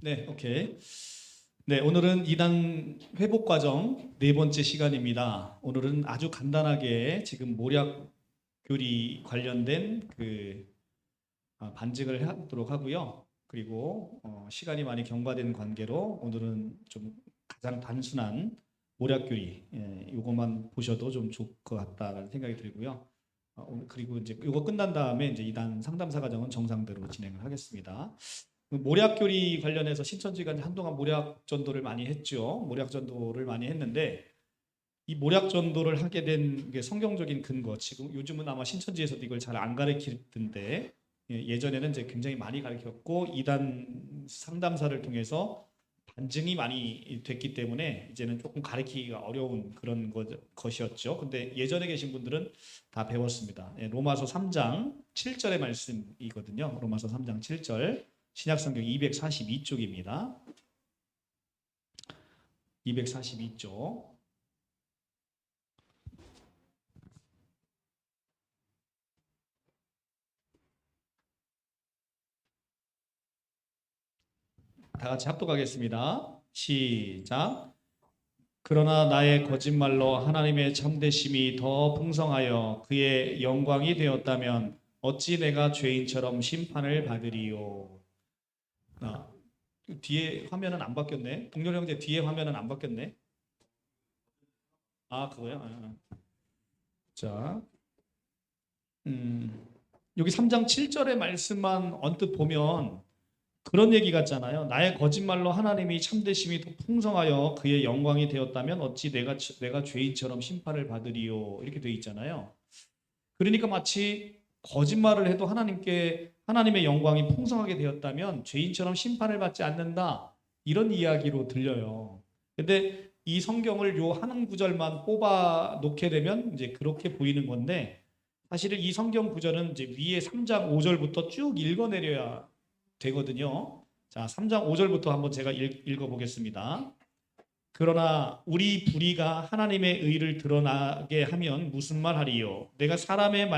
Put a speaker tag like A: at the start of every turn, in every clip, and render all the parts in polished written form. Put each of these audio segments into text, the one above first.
A: 네, 오케이. 네, 오늘은 이단 회복 과정 네 번째 시간입니다. 오늘은 아주 간단하게 지금 모략 교리 관련된 반증을 하도록 하고요. 그리고 시간이 많이 경과된 관계로 오늘은 좀 가장 단순한 모략 교리 이것만 보셔도 좀 좋을 것 같다라는 생각이 들고요. 그리고 이제 이거 끝난 다음에 이제 이단 상담사 과정은 정상대로 진행을 하겠습니다. 모략 교리 관련해서 신천지가 한동안 모략 전도를 많이 했죠. 모략 전도를 많이 했는데 이 모략 전도를 하게 된 게 성경적인 근거. 지금 요즘은 아마 신천지에서도 이걸 잘 안 가르치던데 예전에는 이제 굉장히 많이 가르쳤고 이단 상담사를 통해서 반증이 많이 됐기 때문에 이제는 조금 가르치기가 어려운 그런 것이었죠. 근데 예전에 계신 분들은 다 배웠습니다. 로마서 3장 7절의 말씀이거든요. 로마서 3장 7절. 신약성경 242쪽입니다. 242쪽. 다 같이 합독하겠습니다. 시작. 그러나 나의 거짓말로 하나님의 참되심이 더 풍성하여 그의 영광이 되었다면 어찌 내가 죄인처럼 심판을 받으리요. 아, 뒤에 화면은 안 바뀌었네. 동료 형제 뒤에 화면은 안 바뀌었네. 아, 그거요? 자, 여기 3장 7절의 말씀만 언뜻 보면 그런 얘기 같잖아요. 나의 거짓말로 하나님이 참되심이 더 풍성하여 그의 영광이 되었다면 어찌 내가 죄인처럼 심판을 받으리요. 이렇게 돼 있잖아요. 그러니까 마치 거짓말을 해도 하나님의 영광이 풍성하게 되었다면 죄인처럼 심판을 받지 않는다. 이런 이야기로 들려요. 근데 이 성경을 요 한 구절만 뽑아 놓게 되면 이제 그렇게 보이는 건데 사실은 이 성경 구절은 이제 위에 3장 5절부터 쭉 읽어 내려야 되거든요. 자, 3장 5절부터 한번 제가 읽어 보겠습니다. 그러나 우리 불의가 하나님의 의를 드러나게 하면 무슨 말 하리요? 내가 사람의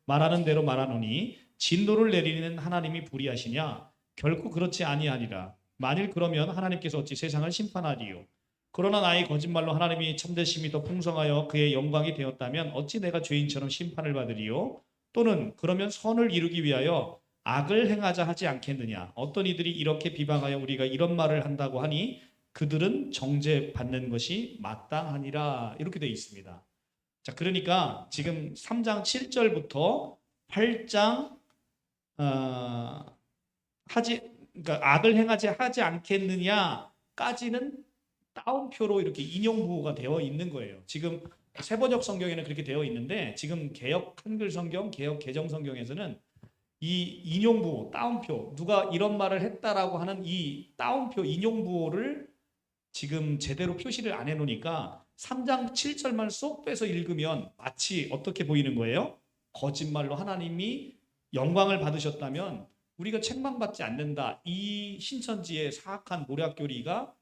A: 말하는 대로 말하노니 진노를 내리는 하나님이 불의하시냐? 결코 그렇지 아니하니라. 만일 그러면 하나님께서 어찌 세상을 심판하리요? 그러나 나의 거짓말로 하나님이 참되심이 더 풍성하여 그의 영광이 되었다면 어찌 내가 죄인처럼 심판을 받으리요? 또는 그러면 선을 이루기 위하여 악을 행하자 하지 않겠느냐? 어떤 이들이 이렇게 비방하여 우리가 이런 말을 한다고 하니 그들은 정죄받는 것이 마땅하니라 이렇게 되어 있습니다. 자, 그러니까 지금 3장 7절부터 8장 그러니까 악을 하지 않겠느냐까지는 따옴표로 이렇게 인용부호가 되어 있는 거예요. 지금 세번역 성경에는 그렇게 되어 있는데 지금 개역 한글 성경, 개역 개정 성경에서는 이 인용부호, 따옴표, 누가 이런 말을 했다라고 하는 이 따옴표 인용부호를 지금 제대로 표시를 안 해놓으니까 3장 7절만 쏙 빼서 읽으면 마치 어떻게 보이는 거예요? 거짓말로 하나님이 영광을 받으셨다면 우리가 책망받지 않는다. 이 신천지의 사악한 모략교리가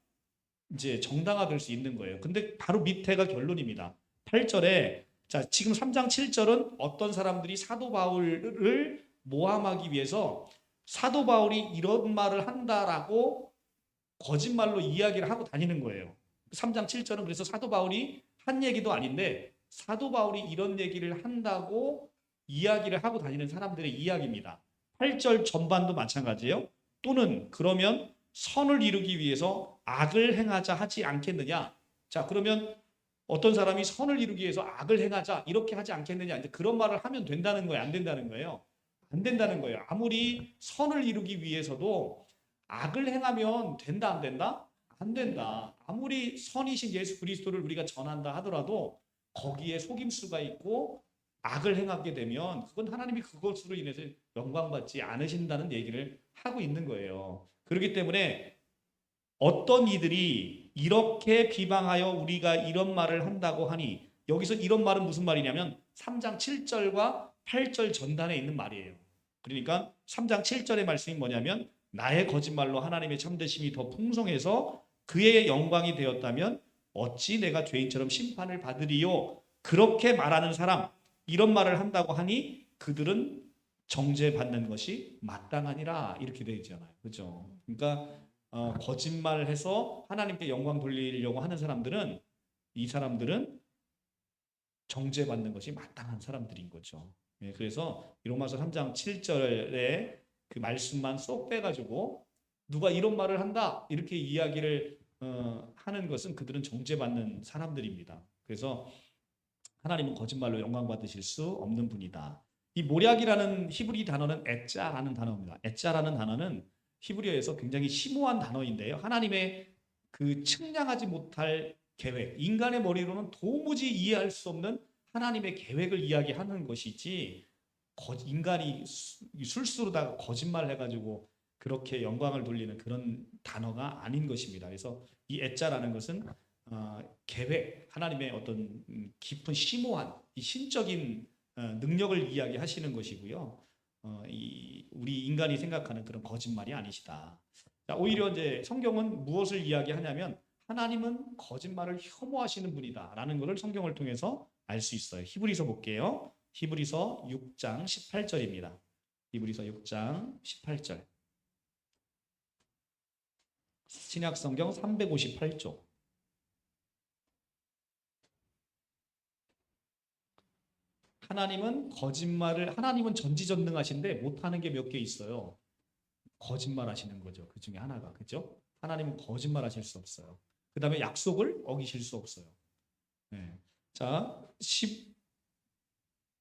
A: 이제 정당화될 수 있는 거예요. 근데 바로 밑에가 결론입니다. 8절에 자, 지금 3장 7절은 어떤 사람들이 사도 바울을 모함하기 위해서 사도 바울이 이런 말을 한다라고 거짓말로 이야기를 하고 다니는 거예요. 3장 7절은 그래서 사도 바울이 한 얘기도 아닌데 사도 바울이 이런 얘기를 한다고 이야기를 하고 다니는 사람들의 이야기입니다. 8절 전반도 마찬가지예요. 또는 그러면 선을 이루기 위해서 악을 행하자 하지 않겠느냐. 자, 그러면 어떤 사람이 선을 이루기 위해서 악을 행하자 이렇게 하지 않겠느냐. 그런 말을 하면 된다는 거예요? 안 된다는 거예요? 안 된다는 거예요. 아무리 선을 이루기 위해서도 악을 행하면 된다 안 된다? 안 된다. 아무리 선이신 예수 그리스도를 우리가 전한다 하더라도 거기에 속임수가 있고 악을 행하게 되면 그건 하나님이 그것으로 인해서 영광받지 않으신다는 얘기를 하고 있는 거예요. 그렇기 때문에 어떤 이들이 이렇게 비방하여 우리가 이런 말을 한다고 하니 여기서 이런 말은 무슨 말이냐면 3장 7절과 8절 전단에 있는 말이에요. 그러니까 3장 7절의 말씀이 뭐냐면 나의 거짓말로 하나님의 참되심이 더 풍성해서 그의 영광이 되었다면 어찌 내가 죄인처럼 심판을 받으리요. 그렇게 말하는 사람 이런 말을 한다고 하니 그들은 정죄받는 것이 마땅하니라 이렇게 되어 있잖아요. 그렇죠? 그러니까 거짓말해서 하나님께 영광 돌리려고 하는 사람들은 이 사람들은 정죄받는 것이 마땅한 사람들인 거죠. 예, 그래서 로마서 3장 7절에 그 말씀만 쏙 빼가지고 누가 이런 말을 한다 이렇게 이야기를 하는 것은 그들은 정죄받는 사람들입니다. 그래서 하나님은 거짓말로 영광 받으실 수 없는 분이다. 이 모략이라는 히브리 단어는 에짜라는 단어입니다. 에짜라는 단어는 히브리어에서 굉장히 심오한 단어인데요. 하나님의 그 측량하지 못할 계획, 인간의 머리로는 도무지 이해할 수 없는 하나님의 계획을 이야기하는 것이지 인간이 술수로다가 거짓말을 해가지고 그렇게 영광을 돌리는 그런 단어가 아닌 것입니다. 그래서 이 에짜라는 것은 계획, 하나님의 어떤 깊은 심오한 이 신적인 능력을 이야기하시는 것이고요. 우리 인간이 생각하는 그런 거짓말이 아니시다. 자, 오히려 이제 성경은 무엇을 이야기하냐면 하나님은 거짓말을 혐오하시는 분이다라는 것을 성경을 통해서 알 수 있어요. 히브리서 볼게요. 히브리서 6장 18절입니다. 히브리서 6장 18절. 신약 성경 358조. 하나님은 전지전능하신데 못하는 게 몇 개 있어요. 거짓말 하시는 거죠. 그 중에 하나가. 그죠? 하나님은 거짓말 하실 수 없어요. 그 다음에 약속을 어기실 수 없어요. 네. 자,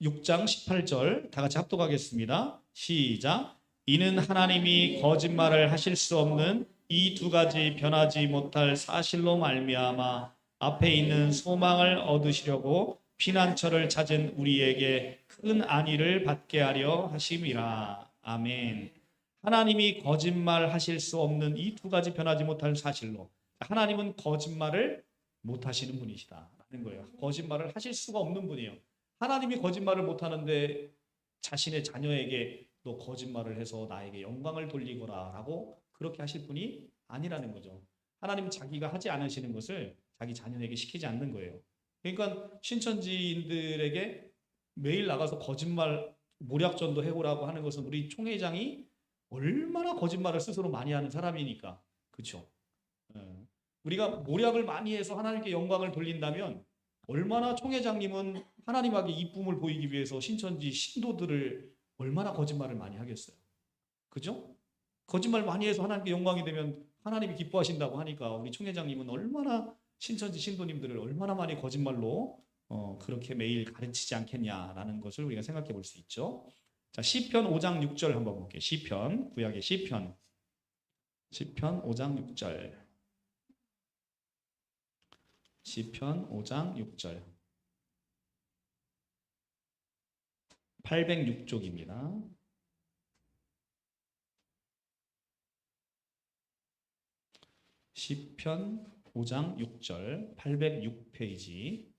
A: 6장 18절 다 같이 합독하겠습니다. 시작. 이는 하나님이 거짓말을 하실 수 없는 이 두 가지 변하지 못할 사실로 말미암아 앞에 있는 소망을 얻으시려고 피난처를 찾은 우리에게 큰 안위를 받게 하려 하심이라. 아멘. 하나님이 거짓말 하실 수 없는 이 두 가지 변하지 못할 사실로 하나님은 거짓말을 못 하시는 분이시다라는 거예요. 거짓말을 하실 수가 없는 분이에요. 하나님이 거짓말을 못 하는데 자신의 자녀에게 너 거짓말을 해서 나에게 영광을 돌리거라라고 그렇게 하실 분이 아니라는 거죠. 하나님은 자기가 하지 않으시는 것을 자기 자녀에게 시키지 않는 거예요. 그러니까 신천지인들에게 매일 나가서 거짓말 모략전도 해오라고 하는 것은 우리 총회장이 얼마나 거짓말을 스스로 많이 하는 사람이니까. 그렇죠? 우리가 모략을 많이 해서 하나님께 영광을 돌린다면 얼마나 총회장님은 하나님에게 이쁨을 보이기 위해서 신천지 신도들을 얼마나 거짓말을 많이 하겠어요. 그죠? 거짓말 많이 해서 하나님께 영광이 되면 하나님이 기뻐하신다고 하니까 우리 총회장님은 얼마나 신천지 신도님들을 얼마나 많이 거짓말로 그렇게 매일 가르치지 않겠냐라는 것을 우리가 생각해 볼 수 있죠. 자, 시편 5장 6절 한번 볼게요. 시편, 구약의 시편 5장 6절. 시편 5장 6절. 806쪽입니다. 시편 5장 6절 806페이지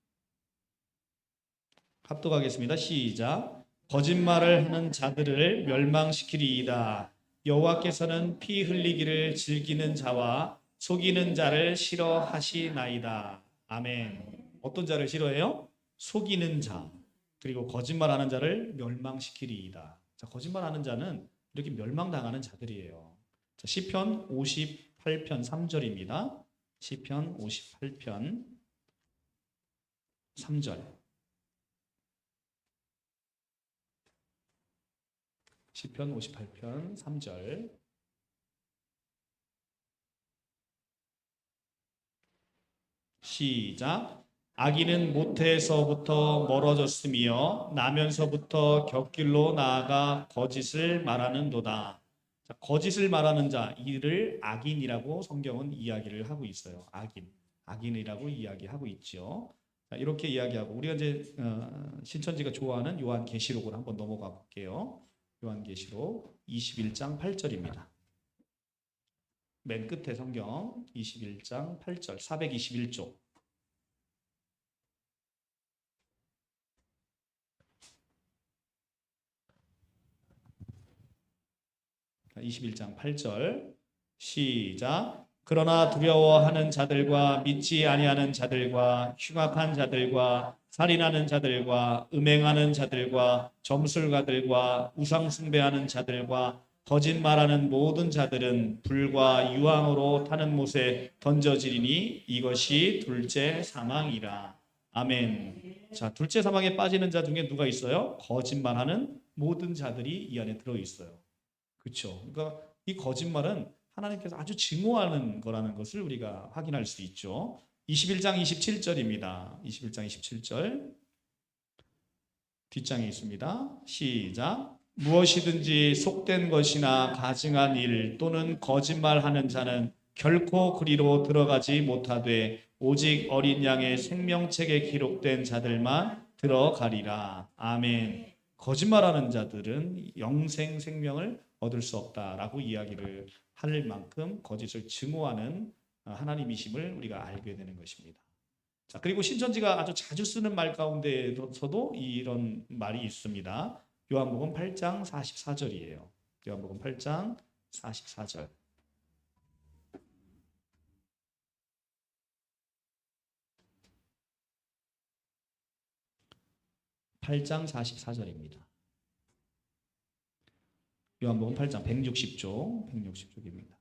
A: 합독하겠습니다. 시작. 거짓말을 하는 자들을 멸망시키리이다. 여호와께서는 피 흘리기를 즐기는 자와 속이는 자를 싫어하시나이다. 아멘. 어떤 자를 싫어해요? 속이는 자 그리고 거짓말하는 자를 멸망시키리이다. 자, 거짓말하는 자는 이렇게 멸망당하는 자들이에요. 자, 시편 58편 3절입니다. 시편 58편 3절. 시편 58편 3절. 시작. 악인은 모태에서부터 멀어졌으며 나면서부터 곁길로 나아가 거짓을 말하는도다. 자, 거짓을 말하는 자 이를 악인이라고 성경은 이야기를 하고 있어요. 악인이라고 이야기하고 있죠. 자, 이렇게 이야기하고 우리가 이제 신천지가 좋아하는 요한계시록을 한번 넘어가 볼게요. 요한계시록 21장 8절입니다. 맨 끝에 성경 21장 8절 421쪽. 21장 8절 시작. 그러나 두려워하는 자들과 믿지 아니하는 자들과 흉악한 자들과 살인하는 자들과 음행하는 자들과 점술가들과 우상 숭배하는 자들과 거짓말하는 모든 자들은 불과 유황으로 타는 못에 던져지리니 이것이 둘째 사망이라. 아멘. 자, 둘째 사망에 빠지는 자 중에 누가 있어요? 거짓말하는 모든 자들이 이 안에 들어 있어요. 그렇죠? 그러니까 이 거짓말은 하나님께서 아주 증오하는 거라는 것을 우리가 확인할 수 있죠. 21장 27절입니다. 21장 27절 뒷장에 있습니다. 시작. 무엇이든지 속된 것이나 가증한 일 또는 거짓말하는 자는 결코 그리로 들어가지 못하되 오직 어린 양의 생명책에 기록된 자들만 들어가리라. 아멘. 거짓말하는 자들은 영생 생명을 얻을 수 없다라고 이야기를 할 만큼 거짓을 증오하는 하나님이심을 우리가 알게 되는 것입니다. 자, 그리고 신천지가 아주 자주 쓰는 말 가운데서도 이런 말이 있습니다. 요한복음 8장 44절이에요. 요한복음 8장 44절. (8장 44절입니다) 요한복음 8장 160쪽 160쪽입니다.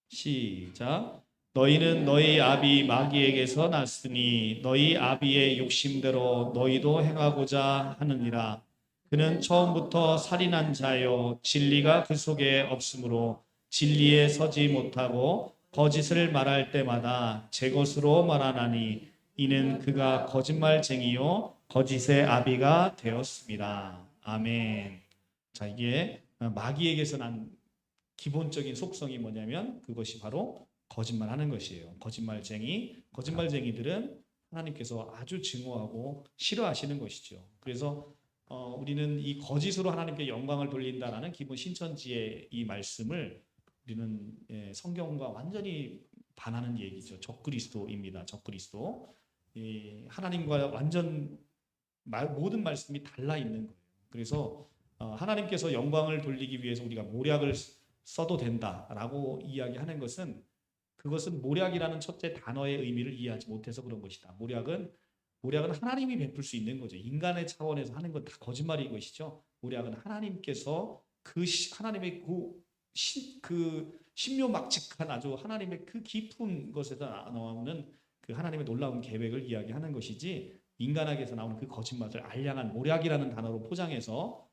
A: 시작. 너희는 너희 아비 마귀에게서 났으니 너희 아비의 욕심대로 너희도 행하고자 하느니라. 그는 처음부터 살인한 자요 진리가 그 속에 없으므로 진리에 서지 못하고 거짓을 말할 때마다 제 것으로 말하나니 이는 그가 거짓말쟁이요 거짓의 아비가 되었습니다. 아멘. 자, 이게 마귀에게서 난 기본적인 속성이 뭐냐면 그것이 바로 거짓말하는 것이에요. 거짓말쟁이들은 하나님께서 아주 증오하고 싫어하시는 것이죠. 그래서 우리는 이 거짓으로 하나님께 영광을 돌린다라는 기본 신천지의 이 말씀을 우리는 성경과 완전히 반하는 얘기죠. 적그리스도입니다. 적그리스도. 하나님과 완전 모든 말씀이 달라 있는 거예요. 그래서 하나님께서 영광을 돌리기 위해서 우리가 모략을 써도 된다라고 이야기하는 것은 그것은 모략이라는 첫째 단어의 의미를 이해하지 못해서 그런 것이다. 모략은 하나님이 베풀 수 있는 거죠. 인간의 차원에서 하는 건 다 거짓말인 것이죠. 모략은 하나님께서 하나님의 그 신묘막측한 아주 하나님의 그 깊은 것에서 나오는 그 하나님의 놀라운 계획을 이야기하는 것이지 인간에게서 나오는 그 거짓말을 알량한 모략이라는 단어로 포장해서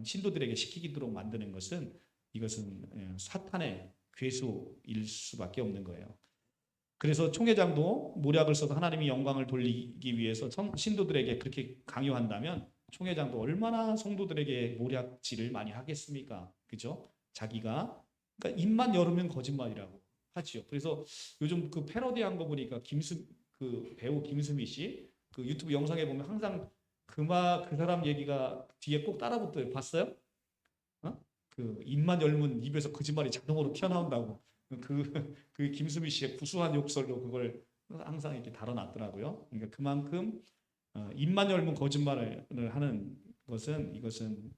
A: 신도들에게 시키도록 만드는 것은 이것은 사탄의 괴수일 수밖에 없는 거예요. 그래서 총회장도 모략을 써서 하나님이 영광을 돌리기 위해서 신도들에게 그렇게 강요한다면 총회장도 얼마나 성도들에게 모략질을 많이 하겠습니까? 그죠? 자기가 그러니까 입만 열으면 거짓말이라고 하지요. 그래서 요즘 그 패러디한 거 보니까 그 배우 김수미 씨 그 유튜브 영상에 보면 항상 그 사람 얘기가 뒤에 꼭 따라붙어요. 봤어요? 그 입만 열면 입에서 거짓말이 자동으로 튀어나온다고 그 김수미 씨의 구수한 욕설로 그걸 항상 이렇게 다뤄놨더라고요. 그러니까 그만큼 입만 열면 거짓말을 하는 이것은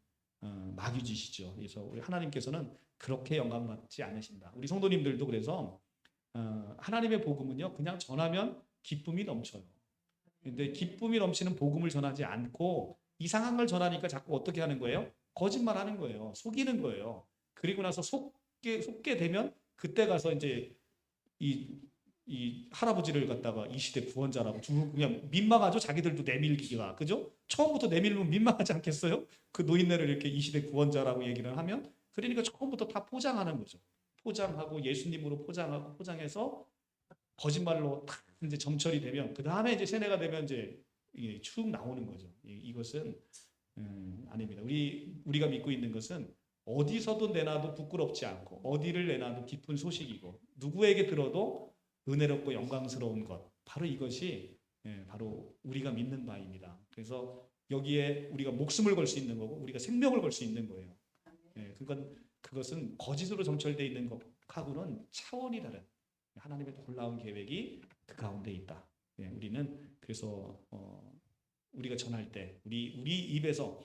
A: 마귀짓이죠. 그래서 우리 하나님께서는 그렇게 영광받지 않으신다. 우리 성도님들도 그래서 하나님의 복음은요 그냥 전하면 기쁨이 넘쳐요. 근데 기쁨이 넘치는 복음을 전하지 않고 이상한 걸 전하니까 자꾸 어떻게 하는 거예요? 거짓말하는 거예요. 속이는 거예요. 그리고 나서 속게 되면 그때 가서 이제 이 할아버지를 갖다가 이 시대 구원자라고 그냥 민망하죠. 자기들도 내밀기가 그죠? 처음부터 내밀면 민망하지 않겠어요? 그 노인네를 이렇게 이 시대 구원자라고 얘기를 하면 그러니까 처음부터 다 포장하는 거죠. 포장하고 예수님으로 포장해서 거짓말로 탁 이제 점철이 되면 그 다음에 이제 세뇌가 되면 이제 이게 축 나오는 거죠. 이것은 아닙니다. 우리가 믿고 있는 것은 어디서도 내놔도 부끄럽지 않고 어디를 내놔도 기쁜 소식이고 누구에게 들어도 은혜롭고 영광스러운 것 바로 이것이 바로 우리가 믿는 바입니다. 그래서 여기에 우리가 목숨을 걸 수 있는 거고 우리가 생명을 걸 수 있는 거예요. 그것은 거짓으로 점철되어 있는 것하고는 차원이 다른 하나님의 놀라운 계획이 그 가운데 있다. 우리는 그래서 우리가 전할 때 우리 입에서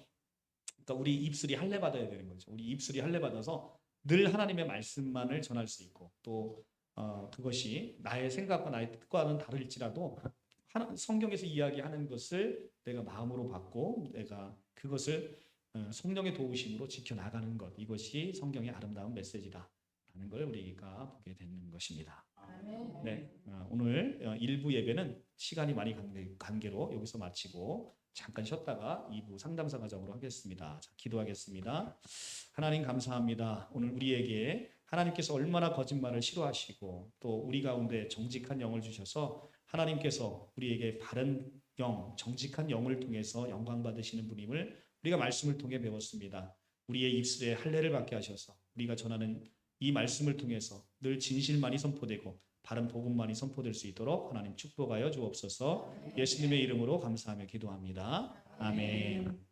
A: 그러니까 우리 입술이 할례 받아야 되는 거죠. 우리 입술이 할례 받아서 늘 하나님의 말씀만을 전할 수 있고 또 그것이 나의 생각과 나의 뜻과는 다를지라도 성경에서 이야기하는 것을 내가 마음으로 받고 내가 그것을 성령의 도우심으로 지켜나가는 것, 이것이 성경의 아름다운 메시지다라는 걸 우리가 보게 되는 것입니다. 네, 오늘 1부 예배는 시간이 많이 관계로 여기서 마치고 잠깐 쉬었다가 2부 상담사 과정으로 하겠습니다. 자, 기도하겠습니다. 하나님 감사합니다. 오늘 우리에게 하나님께서 얼마나 거짓말을 싫어하시고 또 우리 가운데 정직한 영을 주셔서 하나님께서 우리에게 바른 영, 정직한 영을 통해서 영광 받으시는 분임을 우리가 말씀을 통해 배웠습니다. 우리의 입술에 할례를 받게 하셔서 우리가 전하는 이 말씀을 통해서 늘 진실만이 선포되고 바른 복음만이 선포될 수 있도록 하나님 축복하여 주옵소서. 예수님의 이름으로 감사하며 기도합니다. 아멘.